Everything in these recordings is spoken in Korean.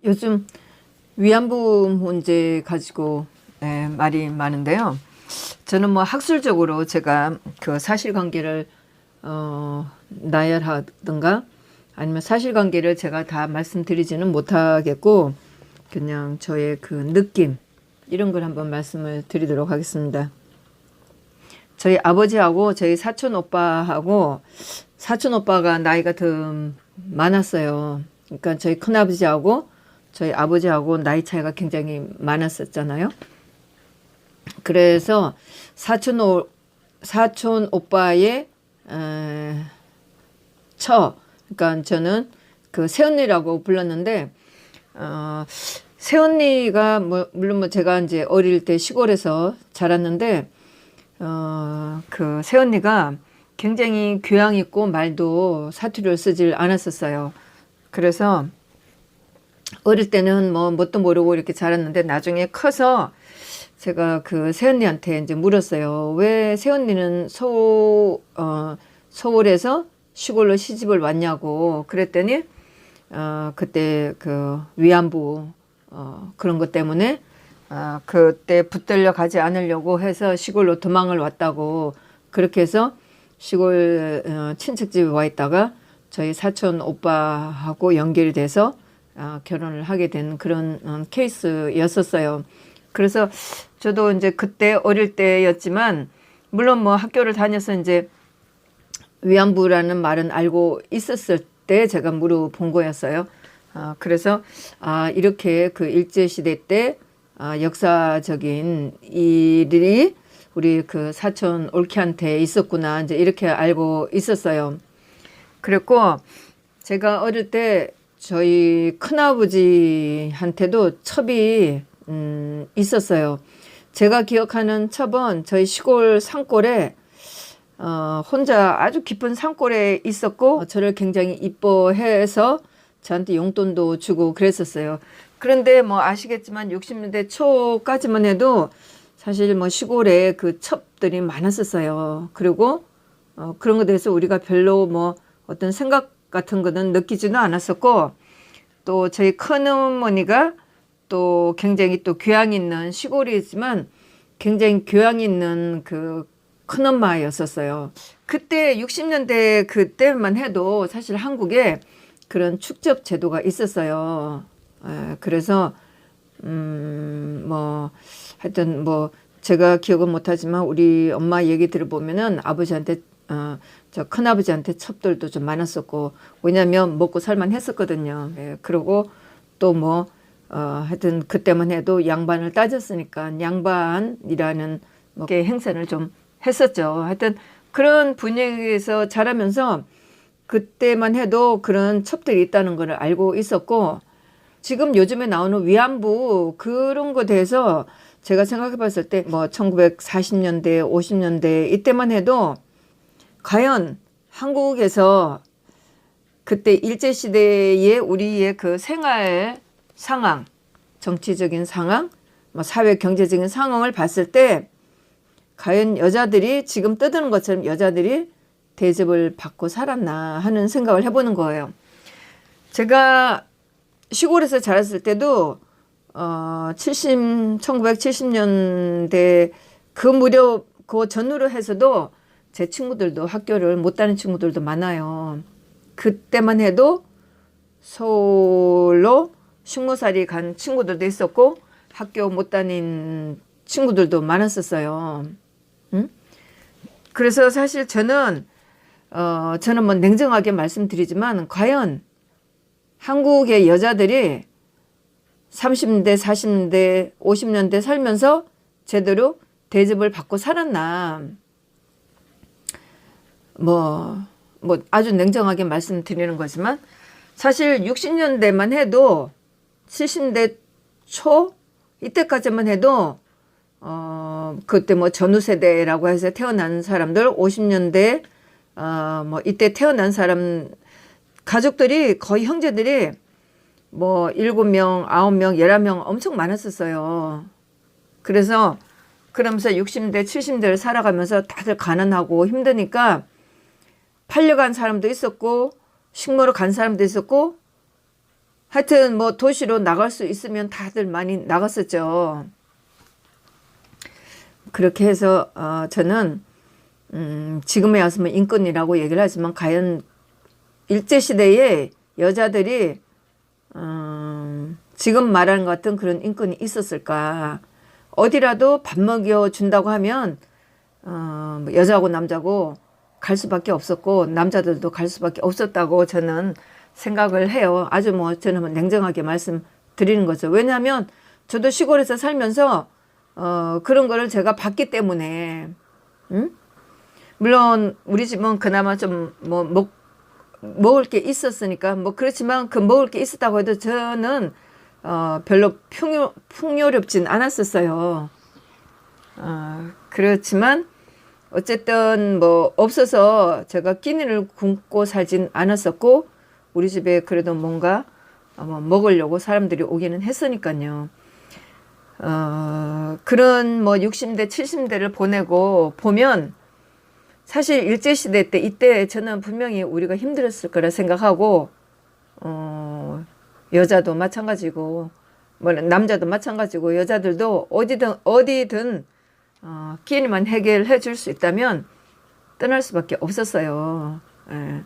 요즘 위안부 문제 가지고 말이 많은데요. 저는 뭐 학술적으로 제가 그 사실관계를 나열하든가 아니면 사실관계를 제가 다 말씀드리지는 못하겠고 그냥 저의 그 느낌 이런 걸 한번 말씀을 드리도록 하겠습니다. 저희 아버지하고 저희 사촌 오빠하고 사촌 오빠가 나이가 더 많았어요. 그러니까 저희 큰아버지하고 저희 아버지하고 나이 차이가 굉장히 많았었잖아요. 그래서 사촌 오빠의 그러니까 저는 그 새언니라고 불렀는데 새언니가 물론 뭐 제가 이제 어릴 때 시골에서 자랐는데 그 새언니가 굉장히 교양 있고 말도 사투리를 쓰질 않았었어요. 그래서 어릴 때는 뭐 뭣도 모르고 이렇게 자랐는데 나중에 커서 제가 그 새언니한테 이제 물었어요. 왜 새언니는 서울에서 시골로 시집을 왔냐고. 그랬더니 그때 그 위안부 그런 것 때문에 그때 붙들려 가지 않으려고 해서 시골로 도망을 왔다고. 그렇게 해서 시골 친척집에 와 있다가 저희 사촌 오빠하고 연결이 돼서 결혼을 하게 된 그런 케이스였었어요. 그래서 저도 이제 그때 어릴 때였지만 물론 뭐 학교를 다녀서 이제 위안부라는 말은 알고 있었을 때 제가 물어본 거였어요. 그래서 이렇게 그 일제시대 때 역사적인 일이 우리 그 사촌 올케한테 있었구나 이제 이렇게 알고 있었어요. 그랬고 제가 어릴 때 저희 큰아버지한테도 첩이 있었어요. 제가 기억하는 첩은 저희 시골 산골에 혼자 아주 깊은 산골에 있었고 저를 굉장히 이뻐해서 저한테 용돈도 주고 그랬었어요. 그런데 뭐 아시겠지만 60년대 초까지만 해도 사실 뭐 시골에 그 첩들이 많았었어요. 그리고 그런 것에 대해서 우리가 별로 뭐 어떤 생각 같은 거는 느끼지도 않았었고 또 저희 큰어머니가 또 굉장히 또 교양 있는 시골이지만 굉장히 교양 있는 그 큰엄마였었어요. 그때 60년대 그때만 해도 사실 한국에 그런 축적 제도가 있었어요. 그래서 뭐 하여튼 뭐 제가 기억은 못하지만 우리 엄마 얘기 들어보면은 아버지한테 저 큰아버지한테 첩들도 좀 많았었고 왜냐면 먹고 살만 했었거든요. 그리고 또 뭐 하여튼 그때만 해도 양반을 따졌으니까 양반이라는 뭐 행세를 좀 했었죠. 하여튼 그런 분위기에서 자라면서 그때만 해도 그런 첩들이 있다는 걸 알고 있었고 지금 요즘에 나오는 위안부 그런 거에 대해서 제가 생각해 봤을 때 뭐 1940년대 50년대 이때만 해도 과연 한국에서 그때 일제시대의 우리의 그 생활 상황, 정치적인 상황, 뭐 사회 경제적인 상황을 봤을 때 과연 여자들이 지금 떠드는 것처럼 여자들이 대접을 받고 살았나 하는 생각을 해보는 거예요. 제가 시골에서 자랐을 때도 1970년대 그 무렵 그 전후로 해서도 제 친구들도 학교를 못 다니는 친구들도 많아요. 그때만 해도 서울로 식모살이 간 친구들도 있었고 학교 못 다닌 친구들도 많았었어요. 그래서 사실 저는 뭐 냉정하게 말씀드리지만 과연 한국의 여자들이 30년대, 40년대, 50년대 살면서 제대로 대접을 받고 살았나. 뭐 아주 냉정하게 말씀드리는 거지만 사실 60년대만 해도 70년대 초 이때까지만 해도 그때 뭐 전후 세대라고 해서 태어난 사람들 50년대 뭐 이때 태어난 사람 가족들이 거의 형제들이 뭐 7명, 9명, 11명 엄청 많았었어요. 그래서 그러면서 60대, 70대를 살아가면서 다들 가난하고 힘드니까 팔려간 사람도 있었고 식모로 간 사람도 있었고 하여튼 뭐 도시로 나갈 수 있으면 다들 많이 나갔었죠. 그렇게 해서 저는 지금에 와서 뭐 인권이라고 얘기를 하지만 과연 일제시대에 여자들이 지금 말하는 것 같은 그런 인권이 있었을까. 어디라도 밥 먹여준다고 하면 뭐 여자고 남자고 갈 수밖에 없었고 남자들도 갈 수밖에 없었다고 저는 생각을 해요. 아주 뭐 저는 뭐 냉정하게 말씀드리는 거죠. 왜냐하면 저도 시골에서 살면서 그런 거를 제가 봤기 때문에 물론 우리 집은 그나마 좀 뭐 먹을 게 있었으니까 뭐 그렇지만 그 먹을 게 있었다고 해도 저는 별로 풍요롭진 않았었어요. 그렇지만 어쨌든 뭐 없어서 제가 끼니를 굶고 살진 않았었고 우리 집에 그래도 뭔가 먹으려고 사람들이 오기는 했으니까요. 그런 뭐 60대 70대를 보내고 보면 사실 일제시대 때 이때 저는 분명히 우리가 힘들었을 거라 생각하고 여자도 마찬가지고 뭐 남자도 마찬가지고 여자들도 어디든 끼니만 해결해 줄 수 있다면 떠날 수밖에 없었어요. 예.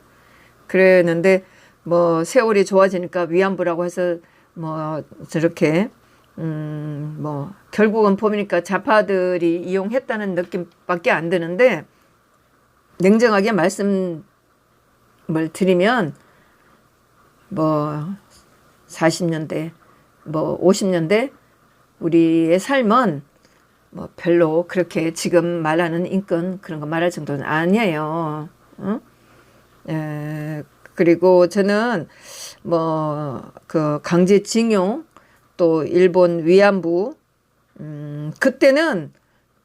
그랬는데 뭐 세월이 좋아지니까 위안부라고 해서 뭐 저렇게 뭐 결국은 보니까 좌파들이 이용했다는 느낌밖에 안 드는데 냉정하게 말씀을 드리면 뭐 40년대 뭐 50년대 우리의 삶은 뭐 별로 그렇게 지금 말하는 인권 그런 거 말할 정도는 아니에요. 그리고 저는 뭐 그 강제징용 또 일본 위안부 그때는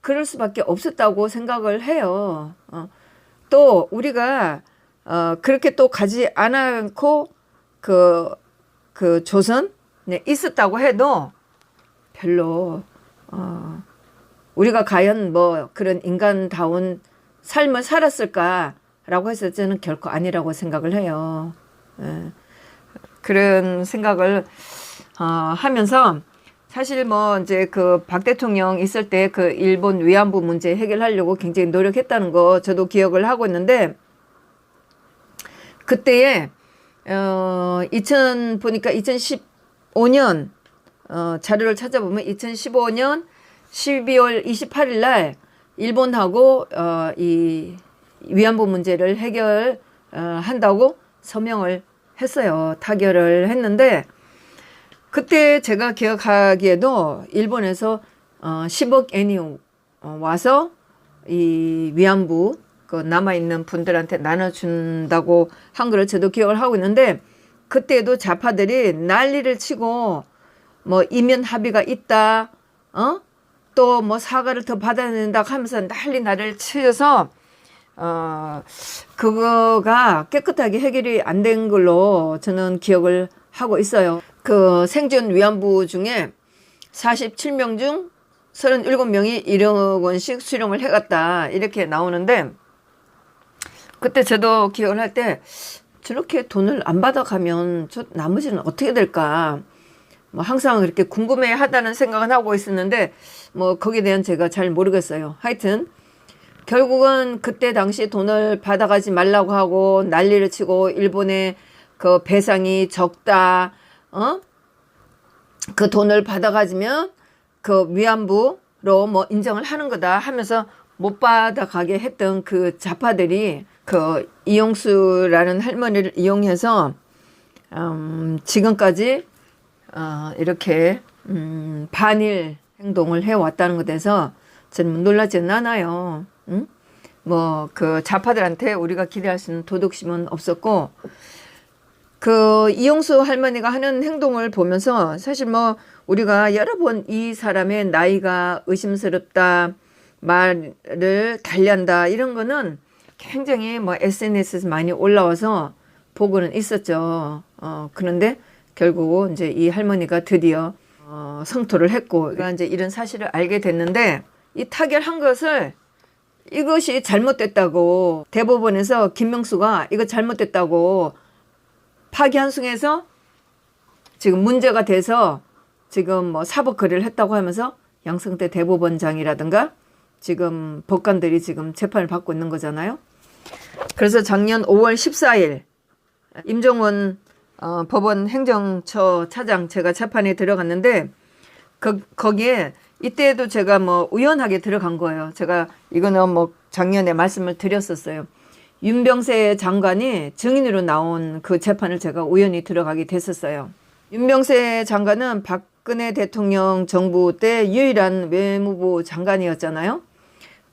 그럴 수밖에 없었다고 생각을 해요. 또 우리가 그렇게 또 가지 않고 그 조선에 있었다고 해도 별로 우리가 과연 뭐 그런 인간다운 삶을 살았을까라고 해서 저는 결코 아니라고 생각을 해요. 그런 생각을 하면서 사실 뭐 이제 그 박 대통령 있을 때 그 일본 위안부 문제 해결하려고 굉장히 노력했다는 거 저도 기억을 하고 있는데 그때에 보니까 2015년 자료를 찾아보면 2015년 12월 28일 날 일본하고 이 위안부 문제를 해결한다고 서명을 했어요. 타결을 했는데 그때 제가 기억하기에도 일본에서 10억 엔이 와서 이 위안부 그 남아있는 분들한테 나눠준다고 한 거를 저도 기억을 하고 있는데 그때도 좌파들이 난리를 치고 뭐 이면 합의가 있다 또 뭐 사과를 더 받아야 된다 하면서 난리를 치셔서 그거가 깨끗하게 해결이 안 된 걸로 저는 기억을 하고 있어요. 그 생존 위안부 중에 47명 중 37명이 1억 원씩 수령을 해갔다 이렇게 나오는데 그때 저도 기억을 할 때 저렇게 돈을 안 받아가면 저 나머지는 어떻게 될까 뭐 항상 그렇게 궁금해 하다는 생각은 하고 있었는데 뭐 거기에 대한 제가 잘 모르겠어요. 하여튼 결국은 그때 당시 돈을 받아가지 말라고 하고 난리를 치고 일본의 그 배상이 적다 그 돈을 받아가지면 그 위안부로 뭐 인정을 하는 거다 하면서 못 받아가게 했던 그 좌파들이 그 이용수라는 할머니를 이용해서 지금까지 이렇게 반일 행동을 해왔다는 것에서 저는 놀라지는 않아요. 뭐 그 좌파들한테 우리가 기대할 수 있는 도덕심은 없었고 그 이용수 할머니가 하는 행동을 보면서 사실 뭐 우리가 여러 번 이 사람의 나이가 의심스럽다 말을 달리한다 이런 거는 굉장히 뭐 SNS에서 많이 올라와서 보고는 있었죠. 그런데 결국 이제 이 할머니가 드디어 성토를 했고 그러니까 이제 이런 사실을 알게 됐는데 이 타결한 것을 이것이 잘못됐다고 대법원에서 김명수가 이거 잘못됐다고 파기환송해서 지금 문제가 돼서 지금 뭐 사법 거래를 했다고 하면서 양승태 대법원장이라든가 지금 법관들이 지금 재판을 받고 있는 거잖아요. 그래서 작년 5월 14일 임종원 법원 행정처 차장 제가 재판에 들어갔는데 거기에 이때도 제가 뭐 우연하게 들어간 거예요. 제가 이거는 뭐 작년에 말씀을 드렸었어요. 윤병세 장관이 증인으로 나온 그 재판을 제가 우연히 들어가게 됐었어요. 윤병세 장관은 박근혜 대통령 정부 때 유일한 외무부 장관이었잖아요.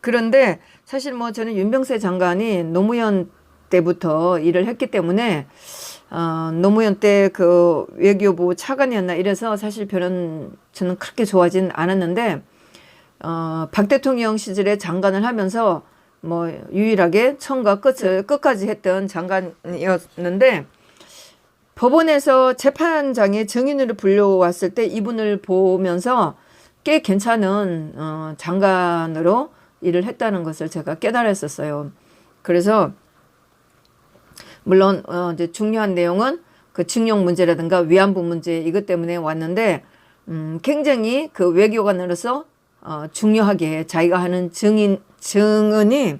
그런데 사실 뭐 저는 윤병세 장관이 노무현 때부터 일을 했기 때문에 노무현 때 그 외교부 차관이었나 이래서 사실 별은 저는 그렇게 좋아하진 않았는데 박 대통령 시절에 장관을 하면서 뭐 유일하게 처음과 끝까지 했던 장관이었는데 법원에서 재판장에 증인으로 불려왔을 때 이분을 보면서 꽤 괜찮은 장관으로 일을 했다는 것을 제가 깨달았었어요. 그래서 물론 이제 중요한 내용은 그 징용 문제라든가 위안부 문제 이것 때문에 왔는데 굉장히 그 외교관으로서 중요하게 자기가 하는 증언이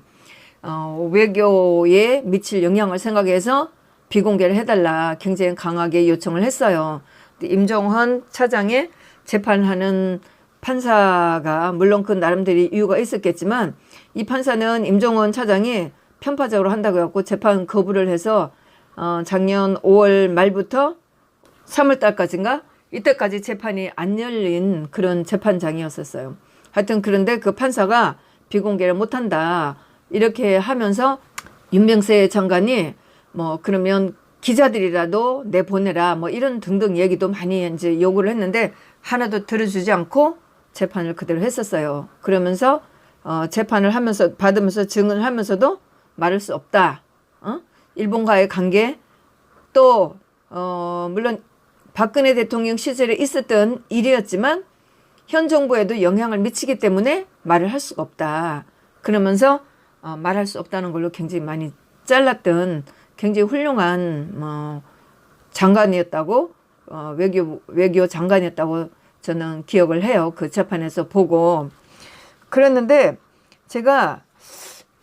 외교에 미칠 영향을 생각해서 비공개를 해달라 굉장히 강하게 요청을 했어요. 임종헌 차장의 재판하는 판사가 물론 그 나름대로 이유가 있었겠지만 이 판사는 임종헌 차장이 편파적으로 한다고 해갖고 재판 거부를 해서 작년 5월 말부터 3월 달까지인가 이때까지 재판이 안 열린 그런 재판장이었었어요. 하여튼 그런데 그 판사가 비공개를 못한다 이렇게 하면서 윤병세 장관이 뭐 그러면 기자들이라도 내보내라 뭐 이런 등등 얘기도 많이 이제 요구를 했는데 하나도 들어주지 않고 재판을 그대로 했었어요. 그러면서 재판을 하면서 받으면서 증언을 하면서도 말할 수 없다. 일본과의 관계 또 물론 박근혜 대통령 시절에 있었던 일이었지만 현 정부에도 영향을 미치기 때문에 말을 할 수가 없다. 그러면서 말할 수 없다는 걸로 굉장히 많이 잘랐던 굉장히 훌륭한 장관이었다고 외교 장관이었다고 저는 기억을 해요. 그 재판에서 보고 그랬는데 제가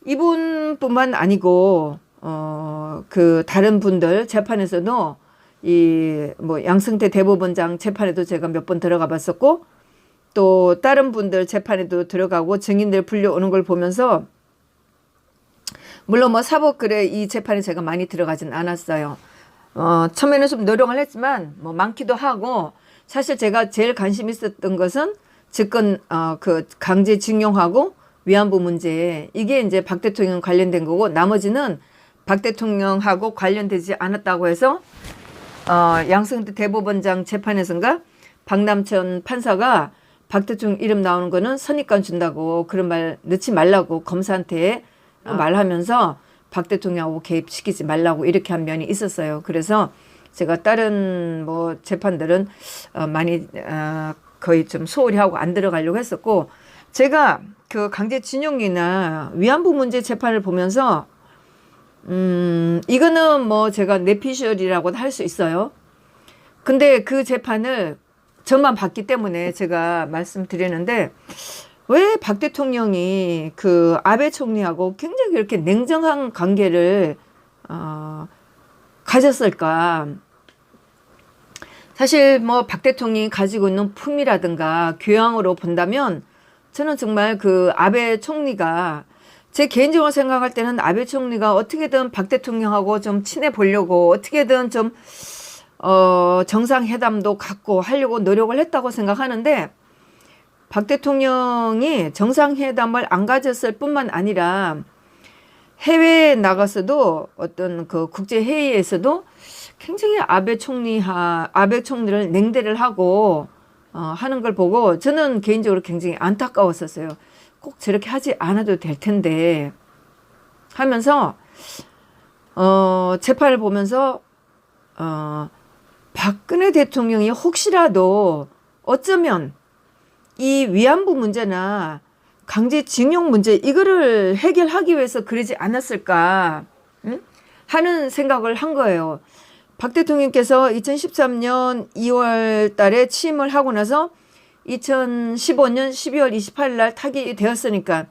이분뿐만 아니고 그 다른 분들 재판에서도 이 뭐 양승태 대법원장 재판에도 제가 몇 번 들어가 봤었고 또 다른 분들 재판에도 들어가고 증인들 불려오는 걸 보면서 물론 뭐 사법거래 이 재판에 제가 많이 들어가진 않았어요. 처음에는 좀 노력을 했지만 뭐 많기도 하고 사실 제가 제일 관심 있었던 것은 집권 그 강제징용하고 위안부 문제 이게 이제 박 대통령 관련된 거고 나머지는 박 대통령하고 관련되지 않았다고 해서 양승태 대법원장 재판에서인가 박남천 판사가 박 대통령 이름 나오는 거는 선입관 준다고 그런 말 넣지 말라고 검사한테 말하면서 박 대통령하고 개입시키지 말라고 이렇게 한 면이 있었어요. 그래서 제가 다른 뭐 재판들은 많이 거의 좀 소홀히 하고 안 들어가려고 했었고 제가 그 강제징용이나 위안부 문제 재판을 보면서 이거는 뭐 제가 내피셜이라고도 할 수 있어요. 근데 그 재판을 저만 봤기 때문에 제가 말씀드리는데 왜 박 대통령이 그 아베 총리하고 굉장히 이렇게 냉정한 관계를 가졌을까? 사실 뭐 박 대통령이 가지고 있는 품이라든가 교양으로 본다면 저는 정말 그 아베 총리가 제 개인적으로 생각할 때는 아베 총리가 어떻게든 박 대통령하고 좀 친해 보려고 어떻게든 좀 정상회담도 갖고 하려고 노력을 했다고 생각하는데 박 대통령이 정상회담을 안 가졌을 뿐만 아니라 해외에 나가서도 어떤 그 국제회의에서도 굉장히 아베 총리를 냉대를 하고 하는 걸 보고 저는 개인적으로 굉장히 안타까웠었어요. 꼭 저렇게 하지 않아도 될 텐데 하면서 재판을 보면서 박근혜 대통령이 혹시라도 어쩌면 이 위안부 문제나 강제징용 문제 이거를 해결하기 위해서 그러지 않았을까 하는 생각을 한 거예요. 박 대통령께서 2013년 2월 달에 취임을 하고 나서 2015년 12월 28일 날 타결이 되었으니까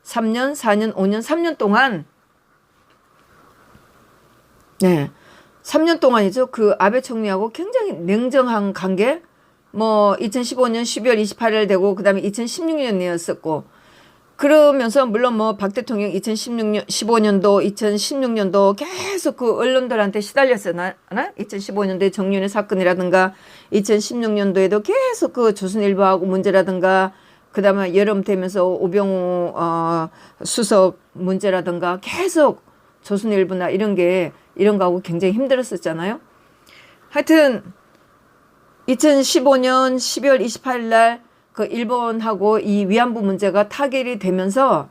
3년, 4년, 5년, 3년 동안 3년 동안이죠. 그 아베 총리하고 굉장히 냉정한 관계, 뭐 2015년 12월 28일 되고 그다음에 2016년이었었고, 그러면서 물론 뭐 박 대통령 2016년 15년도 2016년도 계속 그 언론들한테 시달렸었나? 2015년도에 정윤회 사건이라든가 2016년도에도 계속 그 조선일보하고 문제라든가 그다음에 여름 되면서 오병우 수석 문제라든가 계속 조선일보나 이런 거하고 굉장히 힘들었었잖아요. 하여튼 2015년 12월 28일 날 그 일본하고 이 위안부 문제가 타결이 되면서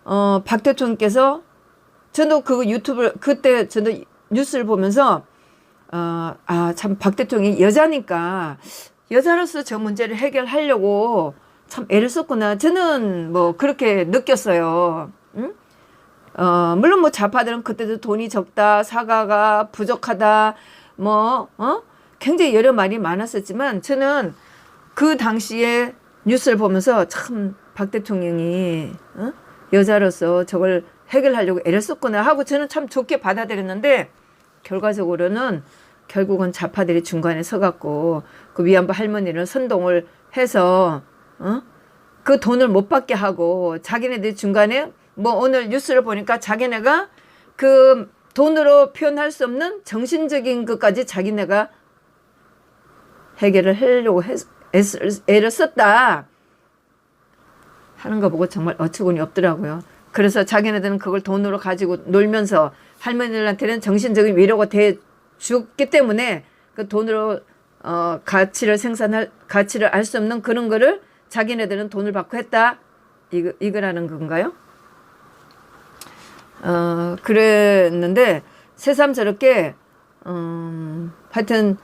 박 대통령께서, 저도 그 유튜브 그때 저도 뉴스를 보면서 참 박 대통령이 여자니까 여자로서 저 문제를 해결하려고 참 애를 썼구나, 저는 뭐 그렇게 느꼈어요. 응? 물론 뭐 좌파들은 그때도 돈이 적다, 사과가 부족하다, 뭐 굉장히 여러 말이 많았었지만 저는 그 당시에 뉴스를 보면서 참 박 대통령이 여자로서 저걸 해결하려고 애를 썼구나 하고 저는 참 좋게 받아들였는데, 결과적으로는 결국은 좌파들이 중간에 서갖고 그 위안부 할머니를 선동을 해서 그 돈을 못 받게 하고, 자기네들이 중간에 뭐 오늘 뉴스를 보니까 자기네가 그 돈으로 표현할 수 없는 정신적인 것까지 자기네가 해결을 하려고 애를 썼다 하는 거 보고 정말 어처구니 없더라고요. 그래서 자기네들은 그걸 돈으로 가지고 놀면서 할머니들한테는 정신적인 위로가 돼 줬기 때문에 그 돈으로 가치를 알 수 없는 그런 거를 자기네들은 돈을 받고 했다, 이거라는 건가요? 그랬는데 새삼스럽게 하여튼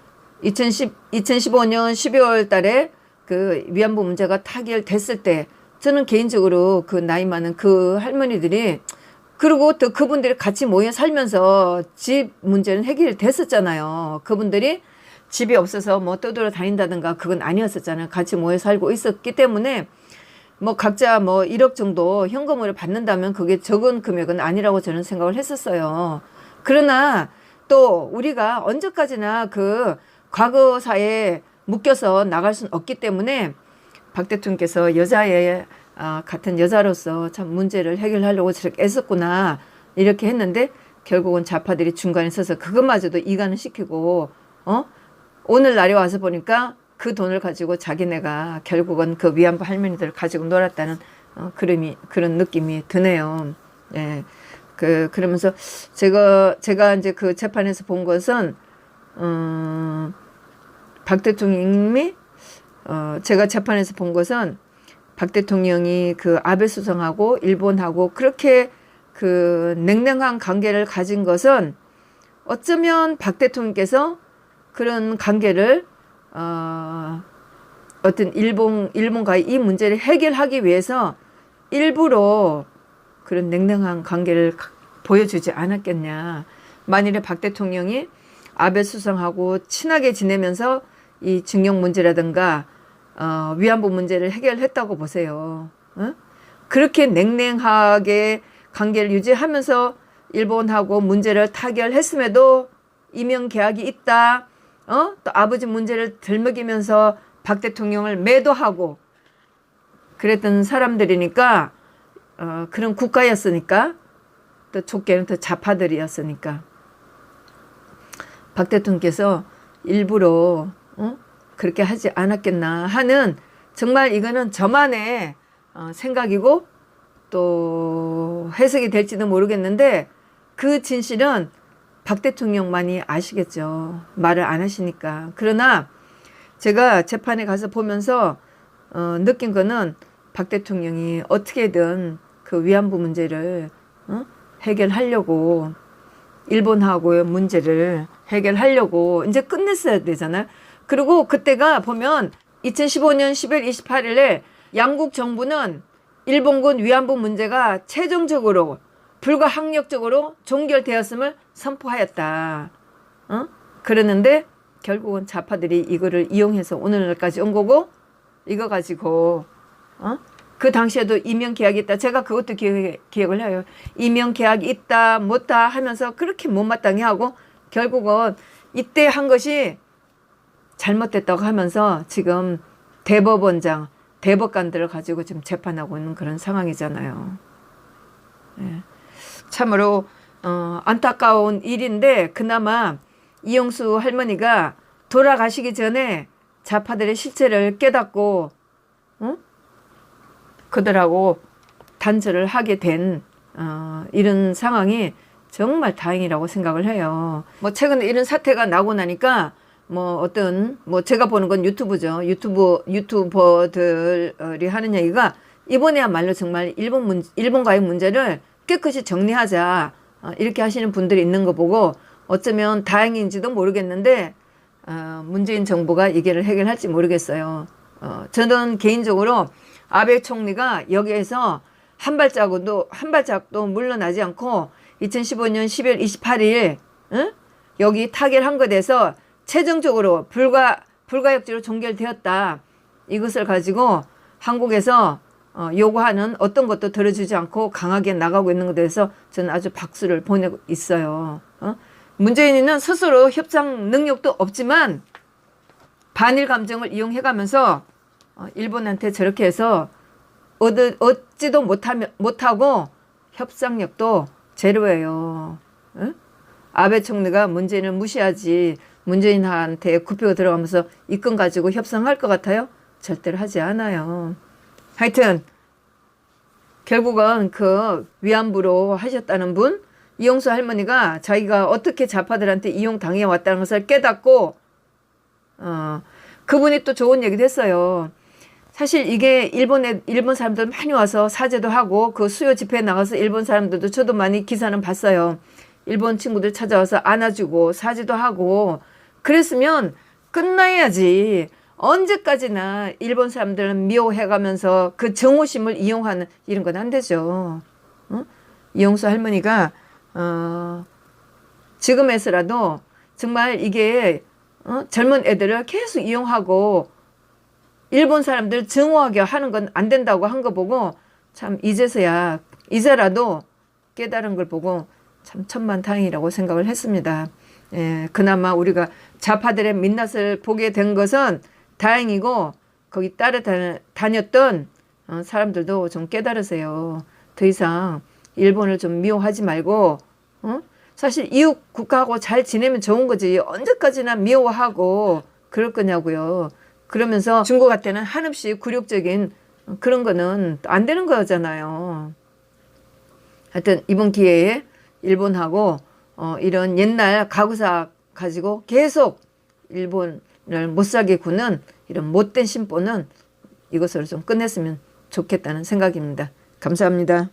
2015년 12월 달에 그 위안부 문제가 타결됐을 때 저는 개인적으로 그 나이 많은 그 할머니들이, 그리고 또 그분들이 같이 모여 살면서 집 문제는 해결이 됐었잖아요. 그분들이 집이 없어서 뭐 떠돌아 다닌다든가 그건 아니었었잖아요. 같이 모여 살고 있었기 때문에 뭐 각자 뭐 1억 정도 현금으로 받는다면 그게 적은 금액은 아니라고 저는 생각을 했었어요. 그러나 또 우리가 언제까지나 그 과거사에 묶여서 나갈 수는 없기 때문에 박 대통령께서 여자의 같은 여자로서 참 문제를 해결하려고 저렇게 애썼구나 이렇게 했는데, 결국은 좌파들이 중간에 서서 그것마저도 이간을 시키고 오늘날에 와서 보니까 그 돈을 가지고 자기네가 결국은 그 위안부 할머니들을 가지고 놀았다는 그런 느낌이 드네요. 예. 그러면서 제가 이제 그 재판에서 본 것은 박 대통령이 제가 재판에서 본 것은 박 대통령이 그 아베 수상하고 일본하고 그렇게 그 냉랭한 관계를 가진 것은 어쩌면 박 대통령께서 그런 관계를 어떤 일본과의 이 문제를 해결하기 위해서 일부러 그런 냉랭한 관계를 보여주지 않았겠냐. 만일에 박 대통령이 아베 수상하고 친하게 지내면서 이 징용 문제라든가 위안부 문제를 해결했다고 보세요. 그렇게 냉랭하게 관계를 유지하면서 일본하고 문제를 타결했음에도 이명 계약이 있다. 또 아버지 문제를 들먹이면서 박 대통령을 매도하고 그랬던 사람들이니까, 그런 국가였으니까, 또 좁게는 또 좌파들이었으니까 박 대통령께서 일부러 그렇게 하지 않았겠나 하는, 정말 이거는 저만의 생각이고 또 해석이 될지도 모르겠는데, 그 진실은 박 대통령만이 아시겠죠. 말을 안 하시니까. 그러나 제가 재판에 가서 보면서 느낀 거는 박 대통령이 어떻게든 그 위안부 문제를 해결하려고, 일본하고의 문제를 해결하려고 이제 끝냈어야 되잖아요. 그리고 그때가 보면 2015년 10월 28일에 양국 정부는 일본군 위안부 문제가 최종적으로 불가항력적으로 종결되었음을 선포하였다. 그러는데 결국은 좌파들이 이거를 이용해서 오늘날까지 온 거고, 이거 가지고 그 당시에도 이명 계약이 있다. 제가 그것도 기억을 해요. 이명 계약이 있다 못다 하면서 그렇게 못마땅해 하고 결국은 이때 한 것이 잘못됐다고 하면서 지금 대법원장, 대법관들을 가지고 지금 재판하고 있는 그런 상황이잖아요. 예. 참으로 안타까운 일인데 그나마 이용수 할머니가 돌아가시기 전에 좌파들의 실체를 깨닫고 그들하고 단절을 하게 된 이런 상황이 정말 다행이라고 생각을 해요. 뭐 최근에 이런 사태가 나고 나니까 뭐 제가 보는 건 유튜브죠. 유튜버들이 하는 얘기가 이번에야말로 정말 일본과의 문제를 깨끗이 정리하자 이렇게 하시는 분들이 있는 거 보고 어쩌면 다행인지도 모르겠는데 문재인 정부가 이게를 해결할지 모르겠어요. 저는 개인적으로 아베 총리가 여기에서 한 발짝도 물러나지 않고 2015년 12월 28일 여기 타결한 것에서 최종적으로 불가역적으로 종결되었다. 이것을 가지고 한국에서 요구하는 어떤 것도 들어주지 않고 강하게 나가고 있는 것에 대해서 저는 아주 박수를 보내고 있어요. 문재인은 스스로 협상 능력도 없지만 반일 감정을 이용해가면서 일본한테 저렇게 해서 얻지도 못하고 협상력도 제로예요. 아베 총리가 문재인을 무시하지 문재인한테 굽히고 들어가면서 이 건 가지고 협상할 것 같아요? 절대로 하지 않아요. 하여튼 결국은 그 위안부로 하셨다는 분 이용수 할머니가 자기가 어떻게 좌파들한테 이용당해 왔다는 것을 깨닫고 그분이 또 좋은 얘기도 했어요. 사실 이게 일본 사람들 많이 와서 사죄도 하고 그 수요 집회에 나가서 일본 사람들도 저도 많이 기사는 봤어요. 일본 친구들 찾아와서 안아주고 사죄도 하고 그랬으면 끝나야지. 언제까지나 일본 사람들은 미워해가면서 그 정오심을 이용하는 이런 건 안 되죠. 이용수 할머니가 지금에서라도 정말 이게 젊은 애들을 계속 이용하고 일본 사람들 증오하게 하는 건 안 된다고 한 거 보고 참 이제라도 깨달은 걸 보고 참 천만다행이라고 생각을 했습니다. 예, 그나마 우리가 좌파들의 민낯을 보게 된 것은 다행이고 거기 따라다녔던 사람들도 좀 깨달으세요. 더 이상 일본을 좀 미워하지 말고 사실 이웃 국가하고 잘 지내면 좋은 거지 언제까지나 미워하고 그럴 거냐고요. 그러면서 중국한테는 한없이 굴욕적인 그런 거는 안 되는 거잖아요. 하여튼 이번 기회에 일본하고 이런 옛날 가구사 가지고 계속 일본을 못살게 구는 이런 못된 심보는 이것으로 좀 끝냈으면 좋겠다는 생각입니다. 감사합니다.